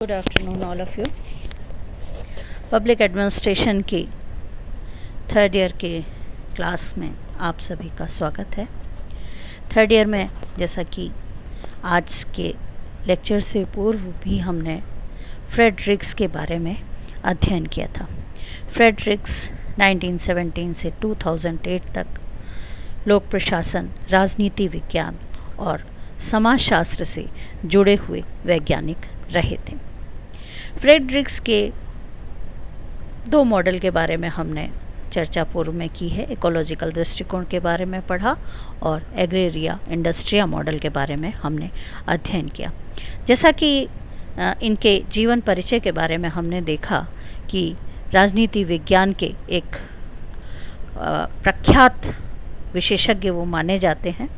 Good afternoon all of you. Public administration की third year के class में आप सभी का स्वागत है। थर्ड ईयर में जैसा कि आज के लेक्चर से पूर्व भी हमने फ्रेडरिक्स के बारे में अध्ययन किया था। फ्रेडरिक्स 1917 से 2008 तक लोक प्रशासन, राजनीति विज्ञान और समाजशास्त्र से जुड़े हुए वैज्ञानिक रहे थे। फ्रेडरिक्स के दो मॉडल के बारे में हमने चर्चा पूर्व में की है। इकोलॉजिकल दृष्टिकोण के बारे में पढ़ा और एग्रेरिया इंडस्ट्रिया मॉडल के बारे में हमने अध्ययन किया। जैसा कि इनके जीवन परिचय के बारे में हमने देखा कि राजनीति विज्ञान के एक प्रख्यात विशेषज्ञ वो माने जाते हैं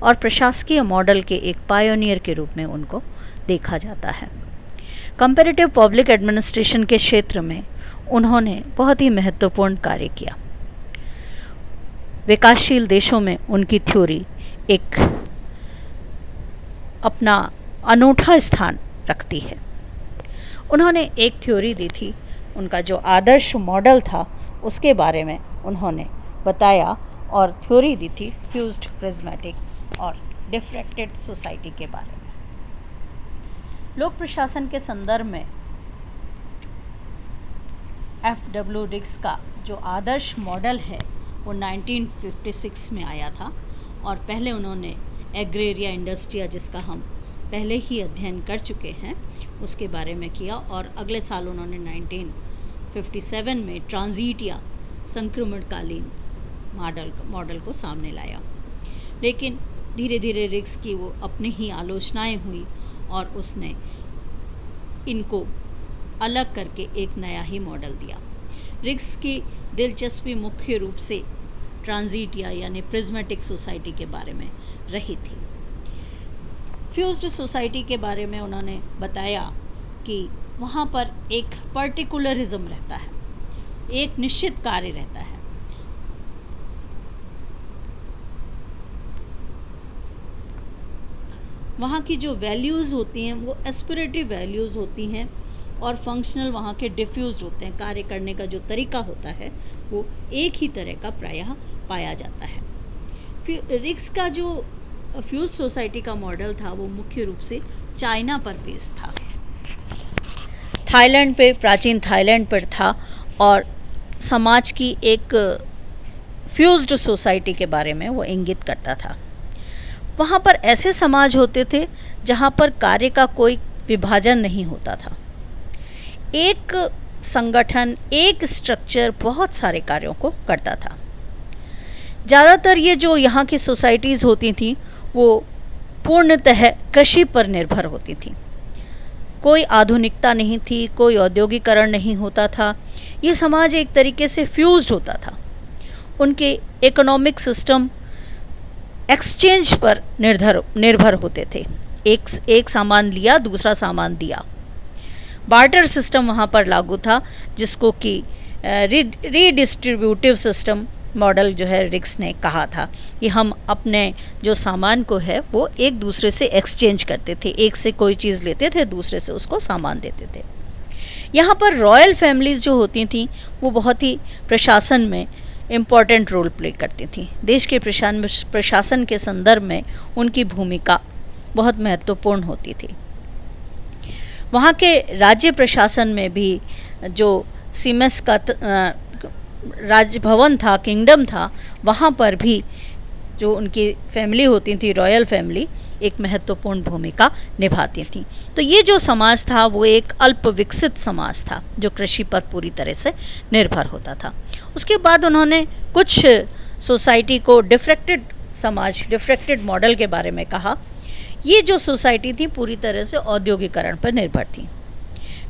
और प्रशासकीय मॉडल के एक पायोनियर के रूप में उनको देखा जाता है। कंपैरेटिव पब्लिक एडमिनिस्ट्रेशन के क्षेत्र में उन्होंने बहुत ही महत्वपूर्ण कार्य किया। विकासशील देशों में उनकी थ्योरी एक अपना अनूठा स्थान रखती है। उन्होंने एक थ्योरी दी थी, उनका जो आदर्श मॉडल था उसके बारे में उन्होंने बताया और थ्योरी दी थी फ्यूज्ड प्रिज्मेटिक और डिफ्रैक्टेड सोसाइटी के बारे में। लोक प्रशासन के संदर्भ में F.W. रिक्स का जो आदर्श मॉडल है वो 1956 में आया था और पहले उन्होंने एग्रेरिया इंडस्ट्रिया, जिसका हम पहले ही अध्ययन कर चुके हैं, उसके बारे में किया और अगले साल उन्होंने 1957 में ट्रांजिटिया संक्रमणकालीन मॉडल को सामने लाया। लेकिन धीरे धीरे रिक्स की वो अपनी ही आलोचनाएं हुई और उसने इनको अलग करके एक नया ही मॉडल दिया। रिक्स की दिलचस्पी मुख्य रूप से ट्रांजिटिया यानी प्रिज्मेटिक सोसाइटी के बारे में रही थी। फ्यूज्ड सोसाइटी के बारे में उन्होंने बताया कि वहाँ पर एक पर्टिकुलरिज्म रहता है, एक निश्चित कार्य रहता है। वहाँ की जो वैल्यूज़ होती हैं वो एस्पिरेटरी वैल्यूज़ होती हैं और फंक्शनल वहाँ के डिफ्यूज्ड होते हैं। कार्य करने का जो तरीका होता है वो एक ही तरह का प्रायः पाया जाता है। रिक्स का जो फ्यूज सोसाइटी का मॉडल था वो मुख्य रूप से चाइना पर बेस्ड था। थाईलैंड पे, प्राचीन थाईलैंड पर था और समाज की एक फ्यूज्ड सोसाइटी के बारे में वो इंगित करता था। वहाँ पर ऐसे समाज होते थे जहाँ पर कार्य का कोई विभाजन नहीं होता था। एक संगठन, एक स्ट्रक्चर बहुत सारे कार्यों को करता था। ज़्यादातर ये जो यहाँ की सोसाइटीज़ होती थी वो पूर्णतः कृषि पर निर्भर होती थी। कोई आधुनिकता नहीं थी, कोई औद्योगिकरण नहीं होता था। ये समाज एक तरीके से फ्यूज्ड होता था। उनके इकोनॉमिक सिस्टम एक्सचेंज पर निर्भर होते थे। एक सामान लिया, दूसरा सामान दिया। बार्टर सिस्टम वहाँ पर लागू था, जिसको कि रीडिस्ट्रीब्यूटिव सिस्टम मॉडल जो है रिक्स ने कहा था कि हम अपने जो सामान को है वो एक दूसरे से एक्सचेंज करते थे। एक से कोई चीज़ लेते थे, दूसरे से उसको सामान देते थे। यहाँ पर रॉयल फैमिलीज़ जो होती थी वो बहुत ही प्रशासन में इम्पॉर्टेंट रोल प्ले करती थी। देश के प्रशासन के संदर्भ में उनकी भूमिका बहुत महत्वपूर्ण होती थी। वहाँ के राज्य प्रशासन में भी जो सीमेस का राजभवन था, किंगडम था, वहाँ पर भी जो उनकी फैमिली होती थी, रॉयल फैमिली, एक महत्वपूर्ण भूमिका निभाती थी। तो ये जो समाज था वो एक अल्प विकसित समाज था जो कृषि पर पूरी तरह से निर्भर होता था। उसके बाद उन्होंने कुछ सोसाइटी को डिफ्रैक्टेड मॉडल के बारे में कहा। ये जो सोसाइटी थी पूरी तरह से औद्योगिकरण पर निर्भर थी।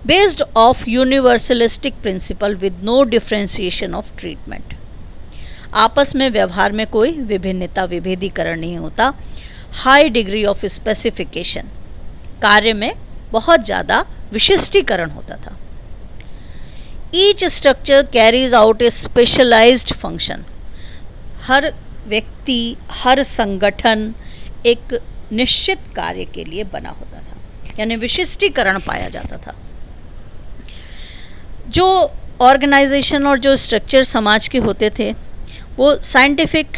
Based of universalistic principle with no differentiation of treatment. आपस में व्यवहार में कोई विभेदीकरण नहीं होता। हाई डिग्री ऑफ स्पेसिफिकेशन, कार्य में बहुत ज़्यादा विशिष्टीकरण होता था। Each structure carries out a specialised function. हर व्यक्ति, हर संगठन एक निश्चित कार्य के लिए बना होता था। यानी विशिष्टीकरण पाया जाता था। जो ऑर्गेनाइजेशन और जो स्ट्रक्चर समाज के होते थे वो साइंटिफिक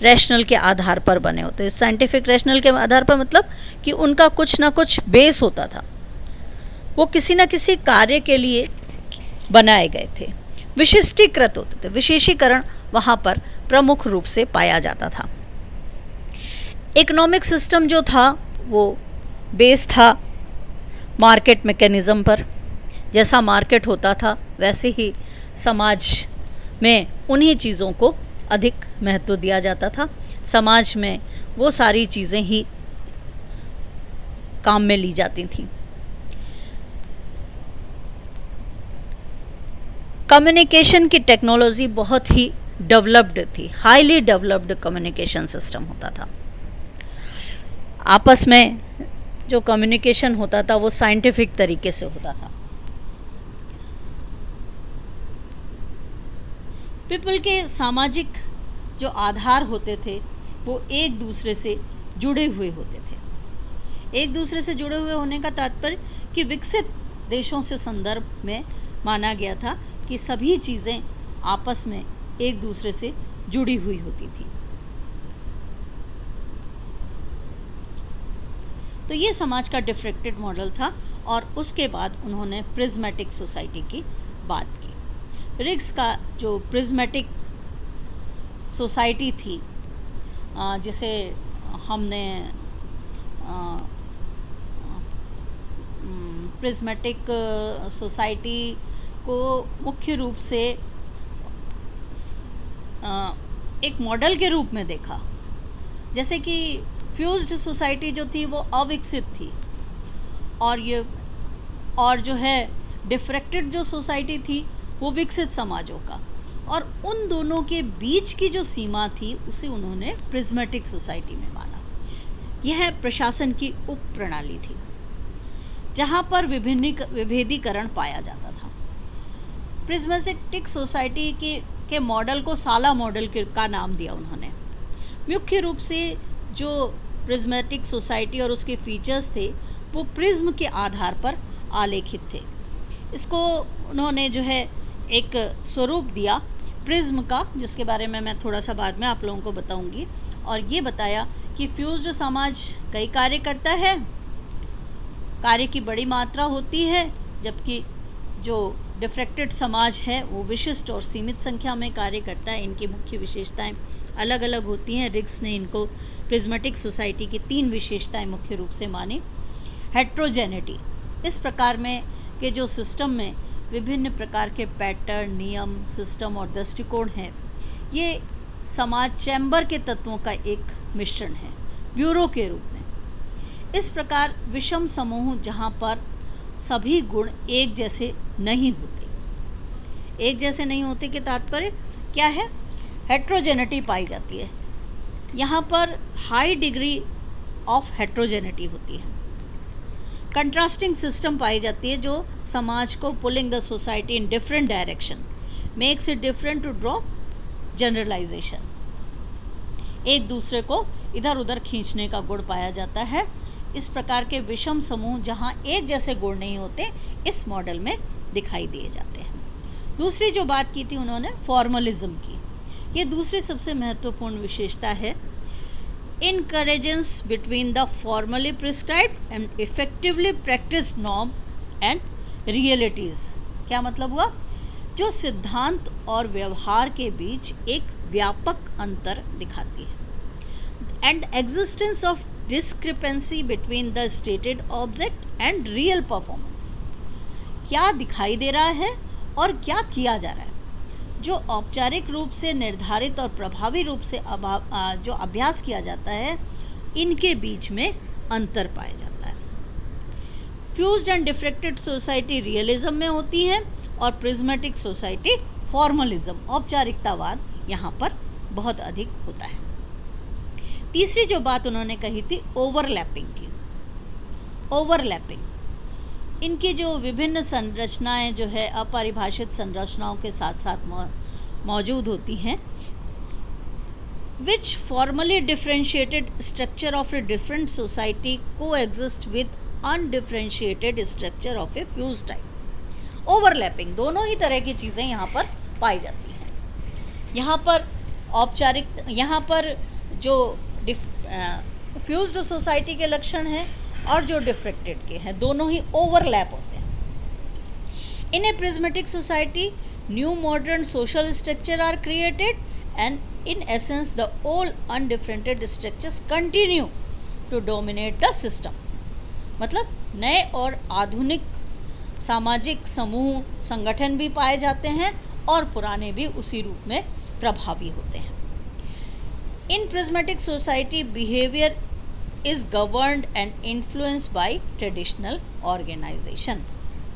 रैशनल के आधार पर बने होते। साइंटिफिक रैशनल के आधार पर मतलब कि उनका कुछ ना कुछ बेस होता था, वो किसी न किसी कार्य के लिए बनाए गए थे, विशिष्टीकृत होते थे। विशेषीकरण वहाँ पर प्रमुख रूप से पाया जाता था। इकोनॉमिक सिस्टम जो था वो बेस था मार्केट मैकेनिज्म पर। जैसा मार्केट होता था वैसे ही समाज में उन्हीं चीज़ों को अधिक महत्व दिया जाता था। समाज में वो सारी चीज़ें ही काम में ली जाती थीं। कम्युनिकेशन की टेक्नोलॉजी बहुत ही डेवलप्ड थी, हाईली डेवलप्ड कम्युनिकेशन सिस्टम होता था। आपस में जो कम्युनिकेशन होता था वो साइंटिफिक तरीके से होता था। पीपल के सामाजिक जो आधार होते थे वो एक दूसरे से जुड़े हुए होते थे। एक दूसरे से जुड़े हुए होने का तात्पर्य कि विकसित देशों से संदर्भ में माना गया था कि सभी चीज़ें आपस में एक दूसरे से जुड़ी हुई होती थी। तो ये समाज का डिफ्रेक्टेड मॉडल था और उसके बाद उन्होंने प्रिज्मेटिक सोसाइटी की बात की। रिग्स का जो प्रिज्मेटिक सोसाइटी थी जिसे हमने प्रिज्मेटिक सोसाइटी को मुख्य रूप से एक मॉडल के रूप में देखा। जैसे कि फ्यूज्ड सोसाइटी जो थी वो अविकसित थी और जो है डिफ्रेक्टेड जो सोसाइटी थी वो विकसित समाजों का, और उन दोनों के बीच की जो सीमा थी उसे उन्होंने प्रिज्मेटिक सोसाइटी में माना। यह प्रशासन की उप प्रणाली थी जहाँ पर विभेदीकरण पाया जाता था। प्रिज्मेटिक सोसाइटी के मॉडल को साला मॉडल का नाम दिया उन्होंने। मुख्य रूप से जो प्रिज्मेटिक सोसाइटी और उसके फीचर्स थे वो प्रिज्म के आधार पर आलेखित थे। इसको उन्होंने जो है एक स्वरूप दिया प्रिज्म का, जिसके बारे में मैं थोड़ा सा बाद में आप लोगों को बताऊंगी, और ये बताया कि फ्यूज्ड समाज कई कार्य करता है, कार्य की बड़ी मात्रा होती है, जबकि जो डिफ्रेक्टेड समाज है वो विशिष्ट और सीमित संख्या में कार्य करता है। इनकी मुख्य विशेषताएं अलग अलग होती हैं। रिग्स ने इनको प्रिज्मेटिक सोसाइटी की 3 विशेषताएं मुख्य रूप से मानी। हेट्रोजेनिटी, इस प्रकार में के जो सिस्टम में विभिन्न प्रकार के पैटर्न, नियम, सिस्टम और दृष्टिकोण हैं, ये समाज चैम्बर के तत्वों का एक मिश्रण है ब्यूरो के रूप में। इस प्रकार विषम समूह जहाँ पर सभी गुण एक जैसे नहीं होते, एक जैसे नहीं होते के तात्पर्य क्या है, हेट्रोजेनिटी पाई जाती है। यहाँ पर हाई डिग्री ऑफ हेट्रोजेनिटी होती है। कंट्रास्टिंग सिस्टम पाई जाती है जो समाज को pulling the society in different direction makes it different to draw generalisation. एक दूसरे को इधर उधर खींचने का गुण पाया जाता है। इस प्रकार के विषम समूह जहाँ एक जैसे गुण नहीं होते, इस मॉडल में दिखाई दिए जाते हैं। दूसरी जो बात की थी उन्होंने फॉर्मलिज्म की। ये दूसरी सबसे महत्वपूर्ण विशेषता है। Incongruence between the formally prescribed and effectively practised norm and realities. क्या मतलब हुआ, जो सिद्धांत और व्यवहार के बीच एक व्यापक अंतर दिखाती है। And existence of discrepancy between the stated object and real performance. क्या दिखाई दे रहा है और क्या किया जा रहा है। जो औपचारिक रूप से निर्धारित और प्रभावी रूप से जो अभ्यास किया जाता है, इनके बीच में अंतर पाया जाता है। Fused and diffracted society realism में होती है और प्रिज्मेटिक सोसाइटी फॉर्मलिज्म, औपचारिकतावाद, यहाँ पर बहुत अधिक होता है। तीसरी जो बात उन्होंने कही थी ओवरलैपिंग की। ओवरलैपिंग, इनकी जो विभिन्न संरचनाएं जो है अपरिभाषित संरचनाओं के साथ साथ मौजूद होती हैं, which formally differentiated structure of a different society coexist with undifferentiated structure of A fuse type. Overlapping, दोनों ही तरह की चीज़ें यहाँ पर पाई जाती हैं। यहाँ पर औपचारिक, यहाँ पर जो फ्यूज्ड सोसाइटी के लक्षण हैं और जो डिफ्रेक्टेड के हैं, दोनों ही ओवरलैप होते हैं। In a prismatic society new modern social structure are created and in essence the old undifferentiated structures continue to dominate the system. मतलब नए और आधुनिक सामाजिक समूह संगठन भी पाए जाते हैं और पुराने भी उसी रूप में प्रभावी होते हैं। In prismatic society behaviour is governed and influenced by traditional organisation.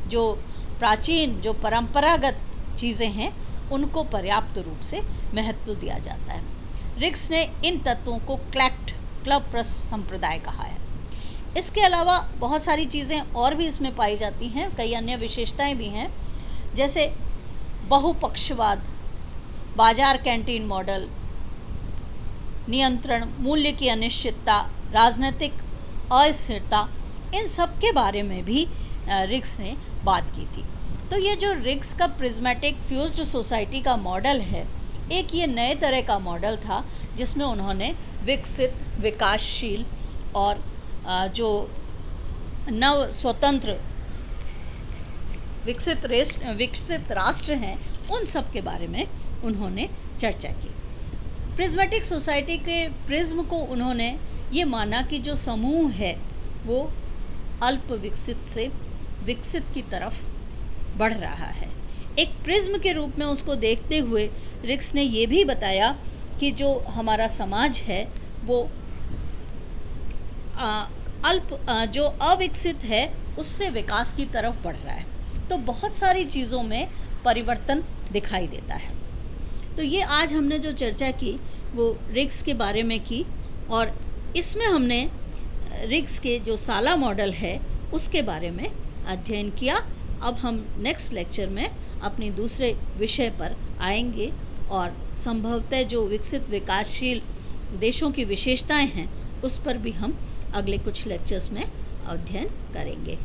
जो प्राचीन, जो परंपरागत चीज़ें हैं, उनको पर्याप्त रूप से महत्व दिया जाता है। रिक्स ने इन तत्वों को क्लैक्ट क्लब संप्रदाय कहा है। इसके अलावा बहुत सारी चीज़ें और भी इसमें पाई जाती हैं, कई अन्य विशेषताएं भी हैं, जैसे बहुपक्षवाद, बाजार कैंटीन मॉडल, नियंत्रण, मूल्य की अनिश्चितता, राजनीतिक अस्थिरता, इन सब के बारे में भी रिक्स ने बात की थी। तो ये जो रिक्स का प्रिज्मेटिक फ्यूज्ड सोसाइटी का मॉडल है, एक ये नए तरह का मॉडल था जिसमें उन्होंने विकसित, विकासशील और जो नव स्वतंत्र विकसित राष्ट्र हैं, उन सब के बारे में उन्होंने चर्चा की। प्रिज्मेटिक सोसाइटी के प्रिज्म को उन्होंने ये माना कि जो समूह है वो अल्प विकसित से विकसित की तरफ बढ़ रहा है। एक प्रिज्म के रूप में उसको देखते हुए रिक्स ने ये भी बताया कि जो हमारा समाज है वो जो अविकसित है उससे विकास की तरफ बढ़ रहा है। तो बहुत सारी चीज़ों में परिवर्तन दिखाई देता है। तो ये आज हमने जो चर्चा की वो रिक्स के बारे में की, और इसमें हमने रिक्स के जो साला मॉडल है उसके बारे में अध्ययन किया। अब हम नेक्स्ट लेक्चर में अपनी दूसरे विषय पर आएंगे और संभवतः जो विकसित विकासशील देशों की विशेषताएं हैं उस पर भी हम अगले कुछ लेक्चर्स में अध्ययन करेंगे।